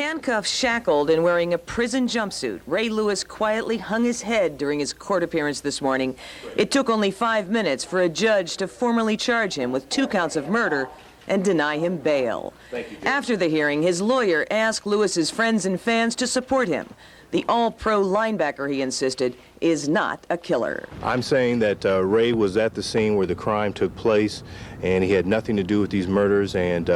Handcuffed, shackled, and wearing a prison jumpsuit, Ray Lewis quietly hung his head during his court appearance this morning. It took only 5 minutes for a judge to formally charge him with 2 counts of murder and deny him bail. After the hearing, his lawyer asked Lewis's friends and fans to support him. The all-pro linebacker, he insisted, is not a killer. I'm saying that Ray was at the scene where the crime took place, and he had nothing to do with these murders. And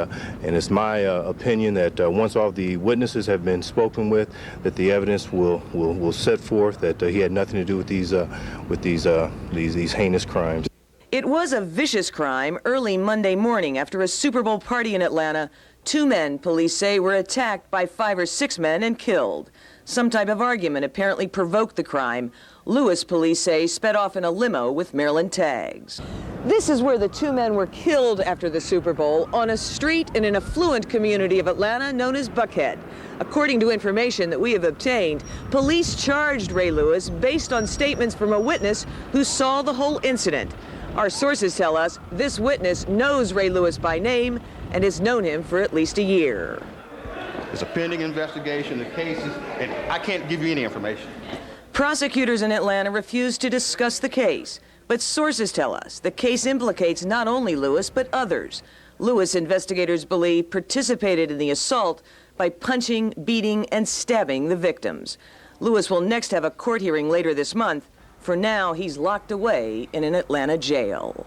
it's my opinion that once all the witnesses have been spoken with, that the evidence will set forth that he had nothing to do with these heinous crimes. It was a vicious crime early Monday morning after a Super Bowl party in Atlanta. 2 men, police say, were attacked by 5 or 6 men and killed. Some type of argument apparently provoked the crime. Lewis, police say, sped off in a limo with Maryland tags. This is where the 2 men were killed after the Super Bowl, on a street in an affluent community of Atlanta known as Buckhead. According to information that we have obtained, police charged Ray Lewis based on statements from a witness who saw the whole incident. Our sources tell us this witness knows Ray Lewis by name and has known him for at least a year. It's a pending investigation of cases, and I can't give you any information. Prosecutors in Atlanta refuse to discuss the case, but sources tell us the case implicates not only Lewis, but others. Lewis, investigators believe, participated in the assault by punching, beating, and stabbing the victims. Lewis will next have a court hearing later this month. For now, he's locked away in an Atlanta jail.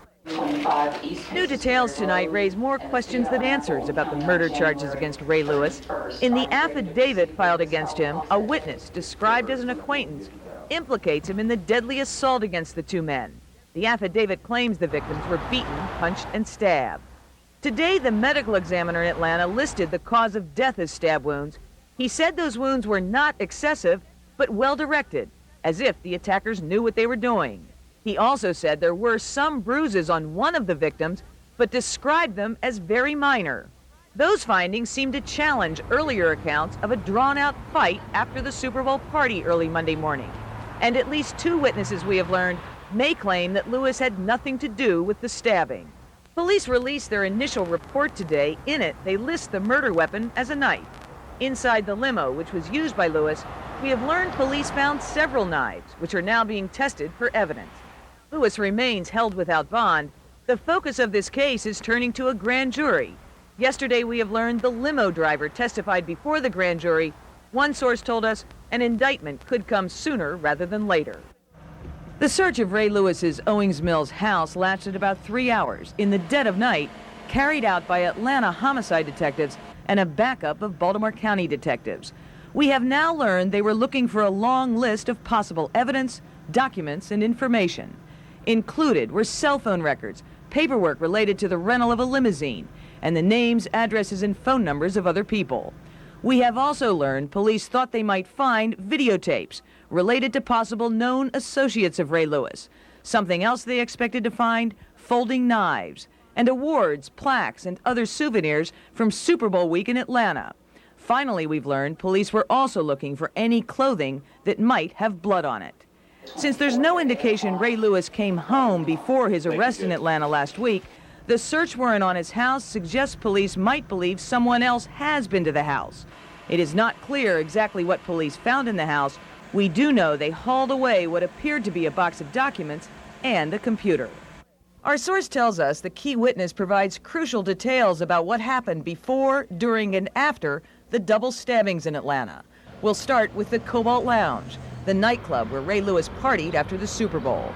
New details tonight raise more questions than answers about the murder charges against Ray Lewis. In the affidavit filed against him, a witness described as an acquaintance implicates him in the deadly assault against the 2 men. The affidavit claims the victims were beaten, punched, and stabbed. Today, the medical examiner in Atlanta listed the cause of death as stab wounds. He said those wounds were not excessive, but well-directed, as if the attackers knew what they were doing. He also said there were some bruises on one of the victims, but described them as very minor. Those findings seem to challenge earlier accounts of a drawn-out fight after the Super Bowl party early Monday morning. And at least 2 witnesses, we have learned, may claim that Lewis had nothing to do with the stabbing. Police released their initial report today. In it, they list the murder weapon as a knife. Inside the limo, which was used by Lewis, we have learned police found several knives, which are now being tested for evidence. Lewis remains held without bond. The focus of this case is turning to a grand jury. Yesterday, we have learned the limo driver testified before the grand jury. One source told us an indictment could come sooner rather than later. The search of Ray Lewis's Owings Mills house lasted about 3 hours in the dead of night, carried out by Atlanta homicide detectives and a backup of Baltimore County detectives. We have now learned they were looking for a long list of possible evidence, documents, and information. Included were cell phone records, paperwork related to the rental of a limousine, and the names, addresses, and phone numbers of other people. We have also learned police thought they might find videotapes related to possible known associates of Ray Lewis. Something else they expected to find, folding knives, and awards, plaques, and other souvenirs from Super Bowl week in Atlanta. Finally, we've learned police were also looking for any clothing that might have blood on it. Since there's no indication Ray Lewis came home before his arrest in Atlanta last week, the search warrant on his house suggests police might believe someone else has been to the house. It is not clear exactly what police found in the house. We do know they hauled away what appeared to be a box of documents and a computer. Our source tells us the key witness provides crucial details about what happened before, during, and after the double stabbings in Atlanta. We'll start with the Cobalt Lounge, the nightclub where Ray Lewis partied after the Super Bowl.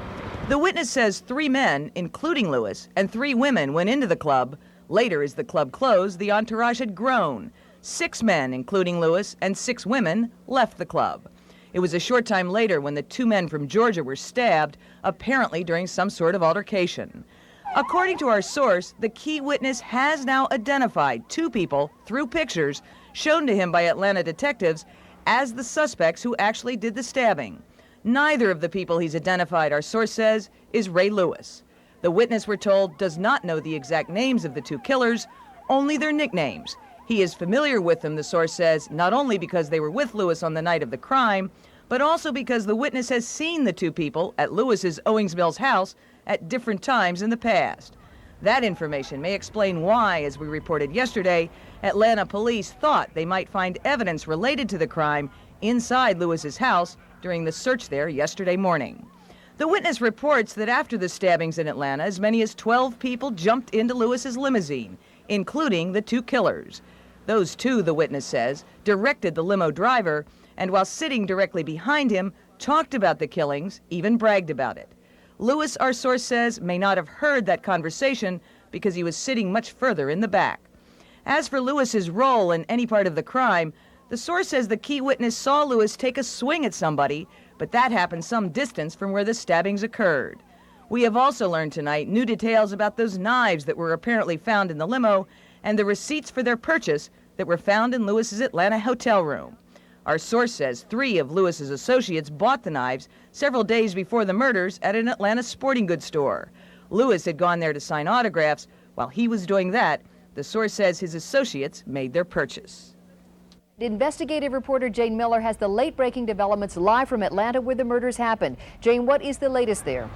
The witness says 3 men, including Lewis, and 3 women went into the club. Later, as the club closed, the entourage had grown. 6 men, including Lewis, and 6 women left the club. It was a short time later when the 2 men from Georgia were stabbed, apparently during some sort of altercation. According to our source, the key witness has now identified 2 people through pictures shown to him by Atlanta detectives as the suspects who actually did the stabbing. Neither of the people he's identified, our source says, is Ray Lewis. The witness, we're told, does not know the exact names of the 2 killers, only their nicknames. He is familiar with them, the source says, not only because they were with Lewis on the night of the crime, but also because the witness has seen the 2 people at Lewis's Owings Mills house at different times in the past. That information may explain why, as we reported yesterday, Atlanta police thought they might find evidence related to the crime inside Lewis's house during the search there yesterday morning. The witness reports that after the stabbings in Atlanta, as many as 12 people jumped into Lewis's limousine, including the two killers. Those two, the witness says, directed the limo driver, and while sitting directly behind him, talked about the killings, even bragged about it. Lewis, our source says, may not have heard that conversation because he was sitting much further in the back. As for Lewis's role in any part of the crime, the source says the key witness saw Lewis take a swing at somebody, but that happened some distance from where the stabbings occurred. We have also learned tonight new details about those knives that were apparently found in the limo and the receipts for their purchase that were found in Lewis's Atlanta hotel room. Our source says 3 of Lewis's associates bought the knives several days before the murders at an Atlanta sporting goods store. Lewis had gone there to sign autographs. While he was doing that, the source says his associates made their purchase. Investigative reporter Jane Miller has the late-breaking developments live from Atlanta where the murders happened. Jane, what is the latest there?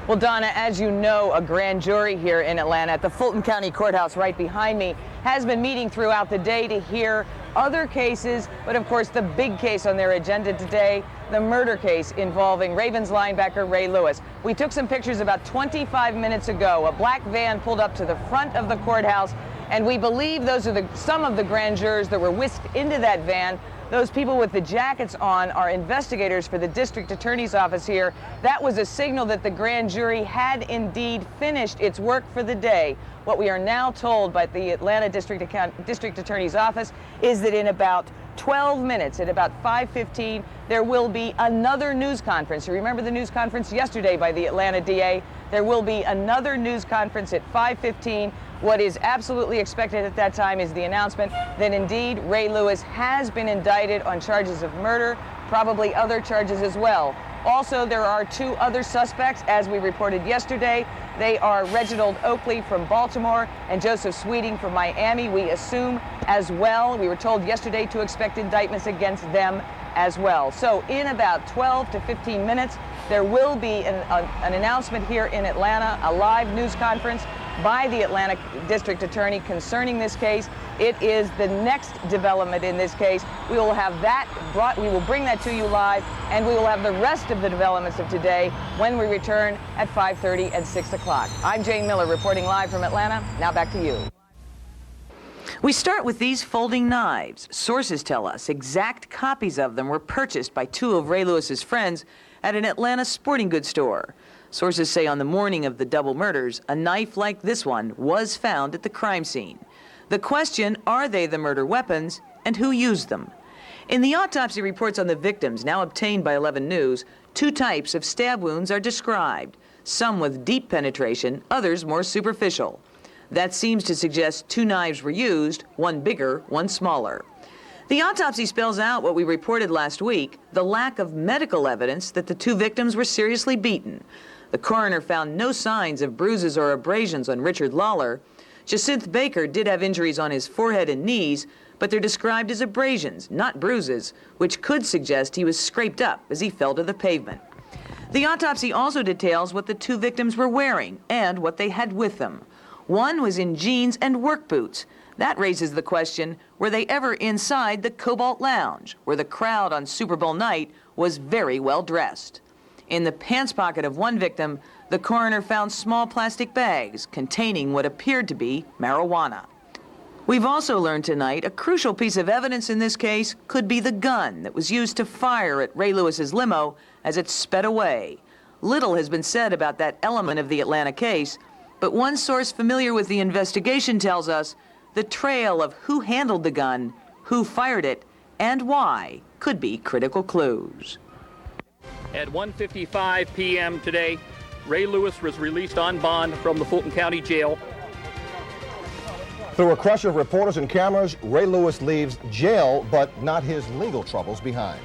Well, Donna, as you know, a grand jury here in Atlanta at the Fulton County Courthouse right behind me has been meeting throughout the day to hear other cases, but of course the big case on their agenda today, the murder case involving Ravens linebacker Ray Lewis. We took some pictures about 25 minutes ago. A black van pulled up to the front of the courthouse, and we believe those are some of the grand jurors that were whisked into that van. Those people with the jackets on are investigators for the district attorney's office here. That was a signal that the grand jury had indeed finished its work for the day. What we are now told by the Atlanta district attorney's office is that in about 12 minutes, at about 5:15, there will be another news conference. You remember the news conference yesterday by the Atlanta DA? There will be another news conference at 5:15. What is absolutely expected at that time is the announcement that indeed Ray Lewis has been indicted on charges of murder, probably other charges as well. Also, there are 2 other suspects, as we reported yesterday. They are Reginald Oakley from Baltimore and Joseph Sweeting from Miami, we assume as well. We were told yesterday to expect indictments against them as well. So in about 12 to 15 minutes, there will be an announcement here in Atlanta, a live news conference by the Atlanta District Attorney concerning this case. It is the next development in this case. We will have that we will bring that to you live, and we will have the rest of the developments of today when we return at 5:30 and 6 o'clock. I'm Jane Miller reporting live from Atlanta. Now back to you. We start with these folding knives. Sources tell us exact copies of them were purchased by 2 of Ray Lewis's friends at an Atlanta sporting goods store. Sources say on the morning of the double murders, a knife like this one was found at the crime scene. The question, are they the murder weapons, and who used them? In the autopsy reports on the victims, now obtained by 11 News, 2 types of stab wounds are described, some with deep penetration, others more superficial. That seems to suggest 2 knives were used, one bigger, one smaller. The autopsy spells out what we reported last week, the lack of medical evidence that the 2 victims were seriously beaten. The coroner found no signs of bruises or abrasions on Richard Lawler. Jacinth Baker did have injuries on his forehead and knees, but they're described as abrasions, not bruises, which could suggest he was scraped up as he fell to the pavement. The autopsy also details what the 2 victims were wearing and what they had with them. One was in jeans and work boots. That raises the question, were they ever inside the Cobalt Lounge, where the crowd on Super Bowl night was very well dressed? In the pants pocket of one victim, the coroner found small plastic bags containing what appeared to be marijuana. We've also learned tonight a crucial piece of evidence in this case could be the gun that was used to fire at Ray Lewis's limo as it sped away. Little has been said about that element of the Atlanta case, but one source familiar with the investigation tells us the trail of who handled the gun, who fired it, and why could be critical clues. At 1:55 p.m. today, Ray Lewis was released on bond from the Fulton County Jail. Through a crush of reporters and cameras, Ray Lewis leaves jail, but not his legal troubles behind.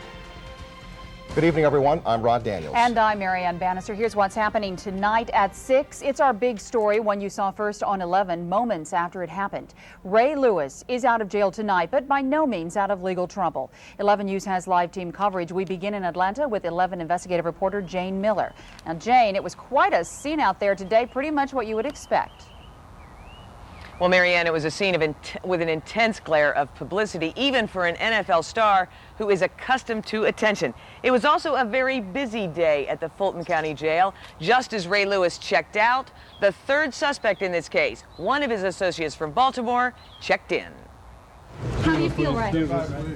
Good evening, everyone. I'm Rod Daniels. And I'm Marianne Bannister. Here's what's happening tonight at 6. It's our big story, one you saw first on 11 moments after it happened. Ray Lewis is out of jail tonight, but by no means out of legal trouble. 11 News has live team coverage. We begin in Atlanta with 11 investigative reporter Jane Miller. Now, Jane, it was quite a scene out there today, pretty much what you would expect. Well, Marianne, it was a scene with an intense glare of publicity, even for an NFL star who is accustomed to attention. It was also a very busy day at the Fulton County Jail. Just as Ray Lewis checked out, the third suspect in this case, one of his associates from Baltimore, checked in. How do you feel, Ray?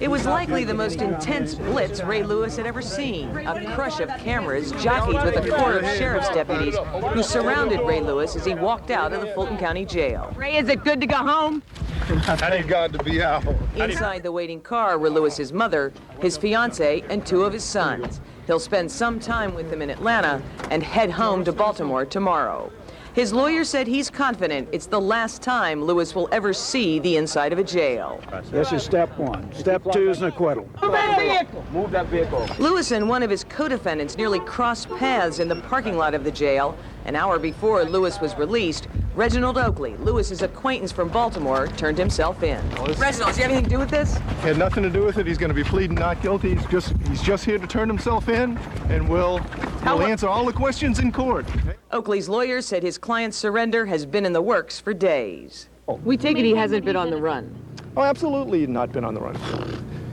It was likely the most intense blitz Ray Lewis had ever seen. A crush of cameras jockeyed with a corps of sheriff's deputies who surrounded Ray Lewis as he walked out of the Fulton County Jail. Ray, is it good to go home? I need God to be out. Inside the waiting car were Lewis's mother, his fiance, and 2 of his sons. He'll spend some time with them in Atlanta and head home to Baltimore tomorrow. His lawyer said he's confident it's the last time Lewis will ever see the inside of a jail. This is step 1. Step 2 is an acquittal. Move that vehicle! Move that vehicle. Lewis and one of his co-defendants nearly crossed paths in the parking lot of the jail. An hour before Lewis was released, Reginald Oakley, Lewis's acquaintance from Baltimore, turned himself in. Reginald, does he have anything to do with this? Had nothing to do with it. He's going to be pleading not guilty. He's just here to turn himself in, and we'll answer all the questions in court. Oakley's lawyer said his client's surrender has been in the works for days. We take it he hasn't been on the run. Oh, absolutely not been on the run.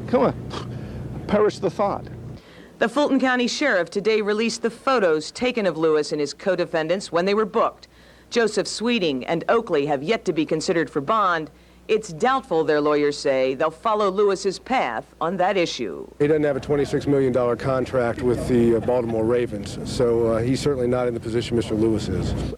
Come on. Perish the thought. The Fulton County Sheriff today released the photos taken of Lewis and his co-defendants when they were booked. Joseph Sweeting and Oakley have yet to be considered for bond. It's doubtful, their lawyers say, they'll follow Lewis's path on that issue. He doesn't have a $26 million contract with the Baltimore Ravens, so he's certainly not in the position Mr. Lewis is.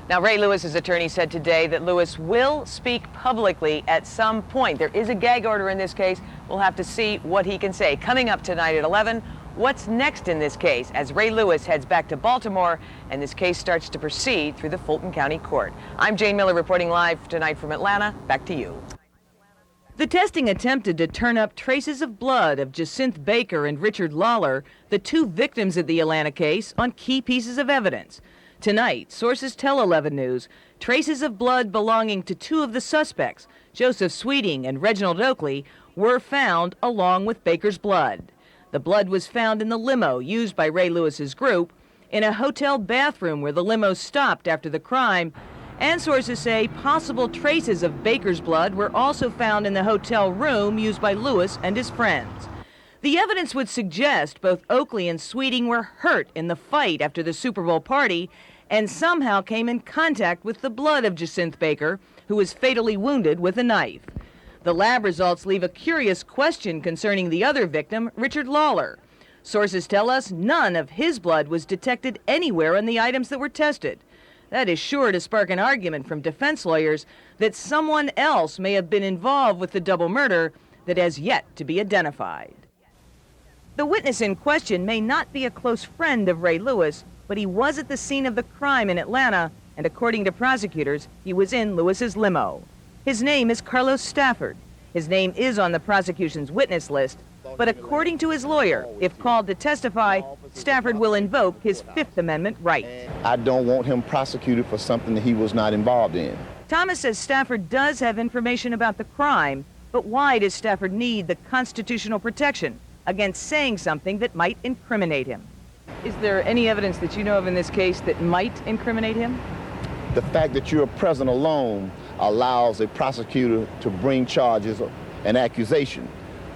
Now, Ray Lewis's attorney said today that Lewis will speak publicly at some point. There is a gag order in this case. We'll have to see what he can say. Coming up tonight at 11, what's next in this case as Ray Lewis heads back to Baltimore and this case starts to proceed through the Fulton County Court. I'm Jane Miller reporting live tonight from Atlanta. Back to you. The testing attempted to turn up traces of blood of Jacinth Baker and Richard Lawler, the 2 victims of the Atlanta case, on key pieces of evidence. Tonight, sources tell 11 News, traces of blood belonging to 2 of the suspects, Joseph Sweeting and Reginald Oakley, were found along with Baker's blood. The blood was found in the limo used by Ray Lewis's group, in a hotel bathroom where the limo stopped after the crime, and sources say possible traces of Baker's blood were also found in the hotel room used by Lewis and his friends. The evidence would suggest both Oakley and Sweeting were hurt in the fight after the Super Bowl party and somehow came in contact with the blood of Jacinth Baker, who was fatally wounded with a knife. The lab results leave a curious question concerning the other victim, Richard Lawler. Sources tell us none of his blood was detected anywhere on the items that were tested. That is sure to spark an argument from defense lawyers that someone else may have been involved with the double murder that has yet to be identified. The witness in question may not be a close friend of Ray Lewis, but he was at the scene of the crime in Atlanta, and according to prosecutors, he was in Lewis's limo. His name is Carlos Stafford. His name is on the prosecution's witness list, but according to his lawyer, if called to testify, Stafford will invoke his Fifth Amendment right. I don't want him prosecuted for something that he was not involved in. Thomas says Stafford does have information about the crime, but why does Stafford need the constitutional protection against saying something that might incriminate him? Is there any evidence that you know of in this case that might incriminate him? The fact that you're present alone allows a prosecutor to bring charges and accusation.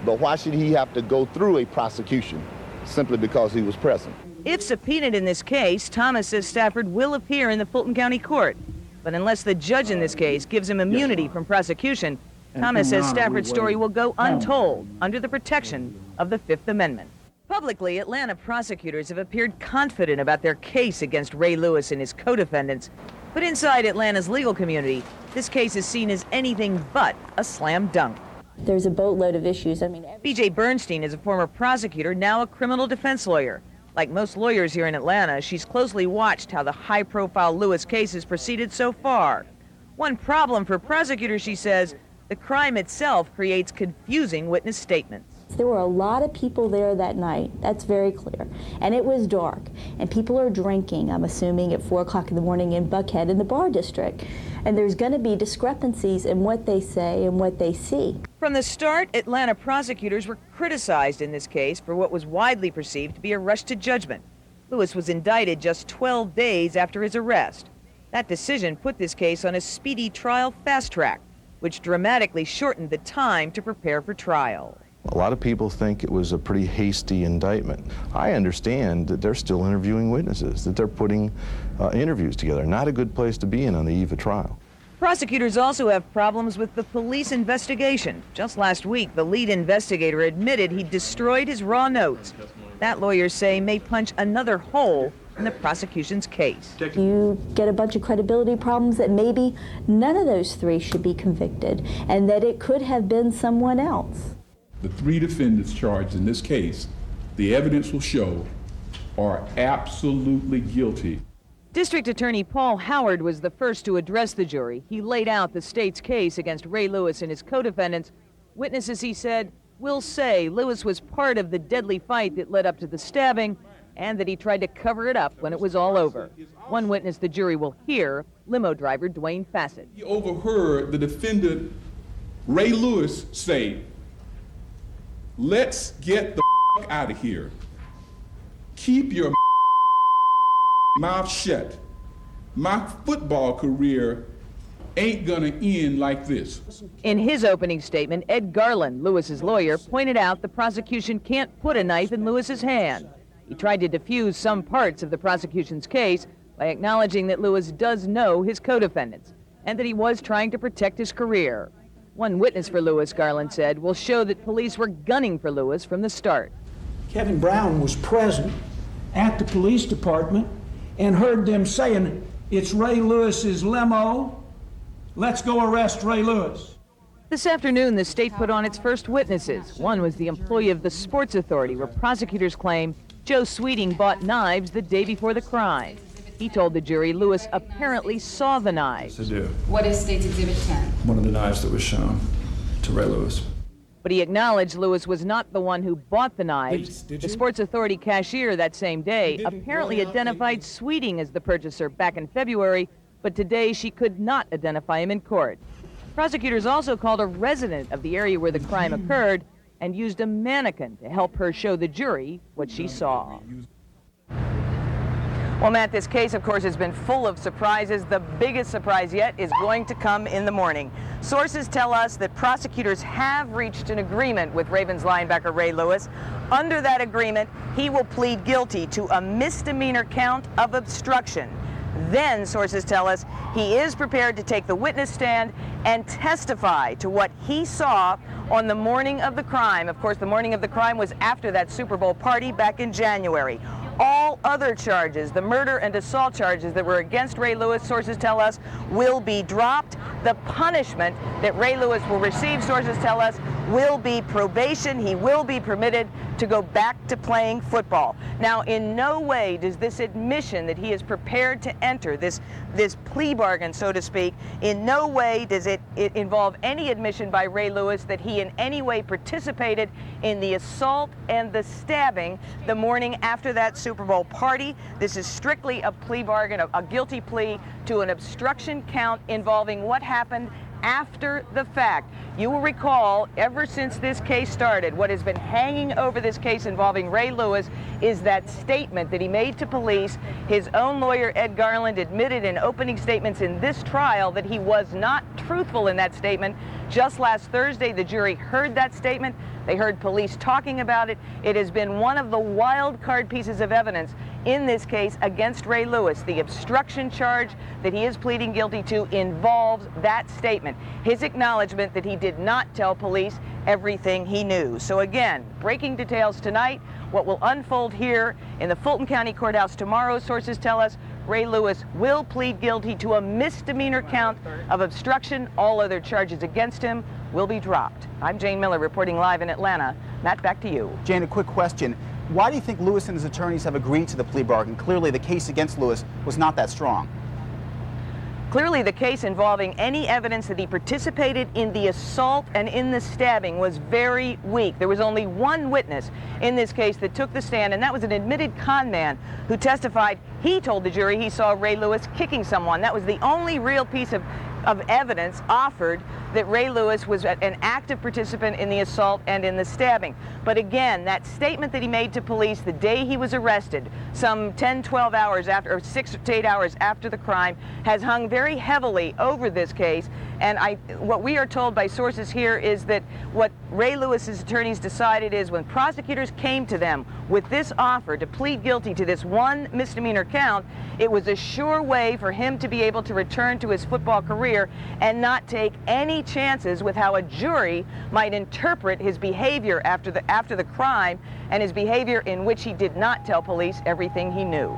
But why should he have to go through a prosecution simply because he was present? If subpoenaed in this case, Thomas says Stafford will appear in the Fulton County Court. But unless the judge in this case gives him immunity from prosecution, Thomas says Stafford's story will go untold under the protection of the Fifth Amendment. Publicly, Atlanta prosecutors have appeared confident about their case against Ray Lewis and his co-defendants. But inside Atlanta's legal community, this case is seen as anything but a slam dunk. There's a boatload of issues. B.J. Bernstein is a former prosecutor, now a criminal defense lawyer. Like most lawyers here in Atlanta, she's closely watched how the high-profile Lewis case has proceeded so far. One problem for prosecutors, she says, the crime itself creates confusing witness statements. There were a lot of people there that night, that's very clear. And it was dark, and people are drinking, I'm assuming, at 4 o'clock in the morning in Buckhead in the bar district. And there's going to be discrepancies in what they say and what they see. From the start, Atlanta prosecutors were criticized in this case for what was widely perceived to be a rush to judgment. Lewis was indicted just 12 days after his arrest. That decision put this case on a speedy trial fast track, which dramatically shortened the time to prepare for trial. A lot of people think it was a pretty hasty indictment. I understand that they're still interviewing witnesses, that they're putting interviews together. Not a good place to be in on the eve of trial. Prosecutors also have problems with the police investigation. Just last week, the lead investigator admitted he destroyed his raw notes. That, lawyers say, may punch another hole in the prosecution's case. You get a bunch of credibility problems that maybe none of those three should be convicted, and that it could have been someone else. The 3 defendants charged in this case, the evidence will show, are absolutely guilty. District Attorney Paul Howard was the first to address the jury. He laid out the state's case against Ray Lewis and his co-defendants. Witnesses, he said, will say Lewis was part of the deadly fight that led up to the stabbing and that he tried to cover it up when it was all over. One witness the jury will hear, limo driver Dwayne Fassett. He overheard the defendant, Ray Lewis, say, "Let's get the out of here. Keep your mouth shut. My football career ain't gonna end like this." In his opening statement, Ed Garland, Lewis's lawyer, pointed out the prosecution can't put a knife in Lewis's hand. He tried to defuse some parts of the prosecution's case by acknowledging that Lewis does know his co-defendants and that he was trying to protect his career. One witness for Lewis, Garland said, will show that police were gunning for Lewis from the start. Kevin Brown was present at the police department and heard them saying, "It's Ray Lewis's limo. Let's go arrest Ray Lewis." This afternoon, the state put on its first witnesses. One was the employee of the Sports Authority, where prosecutors claim Joe Sweeting bought knives the day before the crime. He told the jury Lewis apparently saw the knives. To do. What is State's Exhibit 10? One of the knives that was shown to Ray Lewis. But he acknowledged Lewis was not the one who bought the knives. The Sports Authority cashier that same day apparently identified Sweeting as the purchaser back in February, but today she could not identify him in court. Prosecutors also called a resident of the area where the crime occurred and used a mannequin to help her show the jury what she saw. Well, Matt, this case, of course, has been full of surprises. The biggest surprise yet is going to come in the morning. Sources tell us that prosecutors have reached an agreement with Ravens linebacker Ray Lewis. Under that agreement, he will plead guilty to a misdemeanor count of obstruction. Then, sources tell us, he is prepared to take the witness stand and testify to what he saw on the morning of the crime. Of course, the morning of the crime was after that Super Bowl party back in January. All other charges, the murder and assault charges that were against Ray Lewis, sources tell us, will be dropped. The punishment that Ray Lewis will receive, sources tell us, will be probation. He will be permitted to go back to playing football. Now, in no way does this admission that he is prepared to enter, this plea bargain, so to speak, in no way does it involve any admission by Ray Lewis that he in any way participated in the assault and the stabbing the morning after that Super Bowl party. This is strictly a plea bargain, a guilty plea to an obstruction count involving what happened after the fact. You will recall, ever since this case started, what has been hanging over this case involving Ray Lewis is that statement that he made to police. His own lawyer, Ed Garland, admitted in opening statements in this trial that he was not truthful in that statement. Just last Thursday, the jury heard that statement. They heard police talking about it. It has been one of the wild card pieces of evidence in this case against Ray Lewis. The obstruction charge that he is pleading guilty to involves that statement, his acknowledgement that he did not tell police everything he knew. So again, breaking details tonight. What will unfold here in the Fulton County Courthouse tomorrow, sources tell us, Ray Lewis will plead guilty to a misdemeanor count of obstruction. All other charges against him will be dropped. I'm Jane Miller reporting live in Atlanta. Matt, back to you. Jane, a quick question. Why do you think Lewis and his attorneys have agreed to the plea bargain? Clearly the case against Lewis was not that strong. Clearly, the case involving any evidence that he participated in the assault and in the stabbing was very weak. There was only one witness in this case that took the stand, and that was an admitted con man who testified. He told the jury he saw Ray Lewis kicking someone. That was the only real piece of evidence offered that Ray Lewis was an active participant in the assault and in the stabbing. But again, that statement that he made to police the day he was arrested, some 10, 12 hours after, or 6 to 8 hours after the crime, has hung very heavily over this case. And what we are told by sources here is that what Ray Lewis's attorneys decided is when prosecutors came to them with this offer to plead guilty to this one misdemeanor count, it was a sure way for him to be able to return to his football career and not take any chances with how a jury might interpret his behavior after the crime and his behavior in which he did not tell police everything he knew.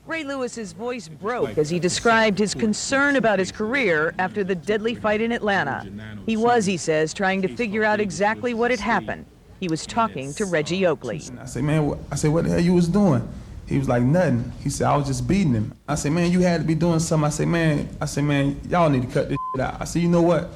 Ray Lewis's voice broke as he described his concern about his career after the deadly fight in Atlanta. He was, he says, trying to figure out exactly what had happened. He was talking to Reggie Oakley. I said, man, what the hell you was doing? He was like, nothing. He said, I was just beating him. I said, man, you had to be doing something. I said, man, y'all need to cut this shit out. I said, you know what?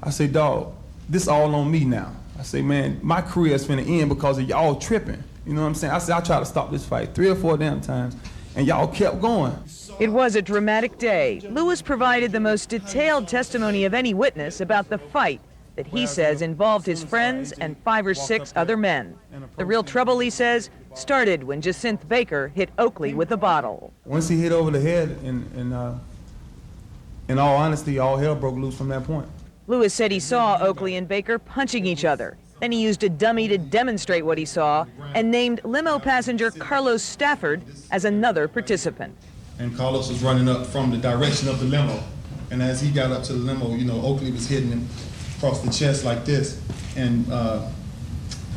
I said, dog, this all on me now. I said, man, my career is finna end because of y'all tripping. You know what I'm saying? I said, I tried to stop this fight 3 or 4 damn times, and y'all kept going. It was a dramatic day. Lewis provided the most detailed testimony of any witness about the fight that he says involved his friends and 5 or 6 other men. The real trouble, he says, started when Jacinth Baker hit Oakley with a bottle. Once he hit over the head, in all honesty, all hell broke loose from that point. Lewis said he saw Oakley and Baker punching each other. Then he used a dummy to demonstrate what he saw and named limo passenger Carlos Stafford as another participant. And Carlos was running up from the direction of the limo. And as he got up to the limo, you know, Oakley was hitting him across the chest like this. And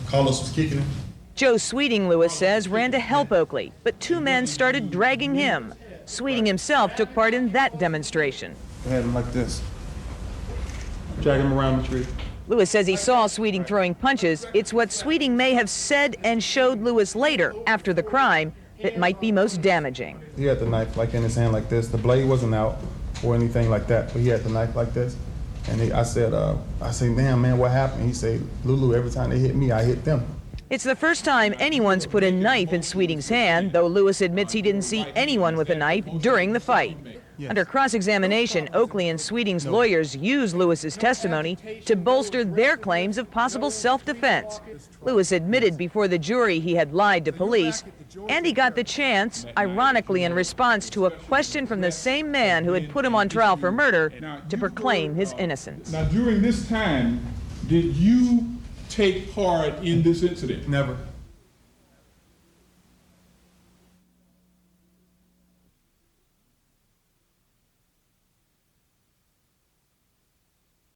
Carlos was kicking him. Joe Sweeting, Lewis says, ran to help Oakley, but 2 men started dragging him. Sweeting himself took part in that demonstration. I had him like this. Drag him around the tree. Lewis says he saw Sweeting throwing punches. It's what Sweeting may have said and showed Lewis later, after the crime, that might be most damaging. He had the knife like in his hand like this. The blade wasn't out or anything like that, but he had the knife like this. And I said, damn, man, what happened? He said, Lulu, every time they hit me, I hit them. It's the first time anyone's put a knife in Sweeting's hand, though Lewis admits he didn't see anyone with a knife during the fight. Under cross-examination, Oakley and Sweeting's lawyers used Lewis's testimony to bolster their claims of possible self-defense. Lewis admitted before the jury he had lied to police, and he got the chance, ironically in response to a question from the same man who had put him on trial for murder, to proclaim his innocence. Now, during this time, did you take part in this incident? Never.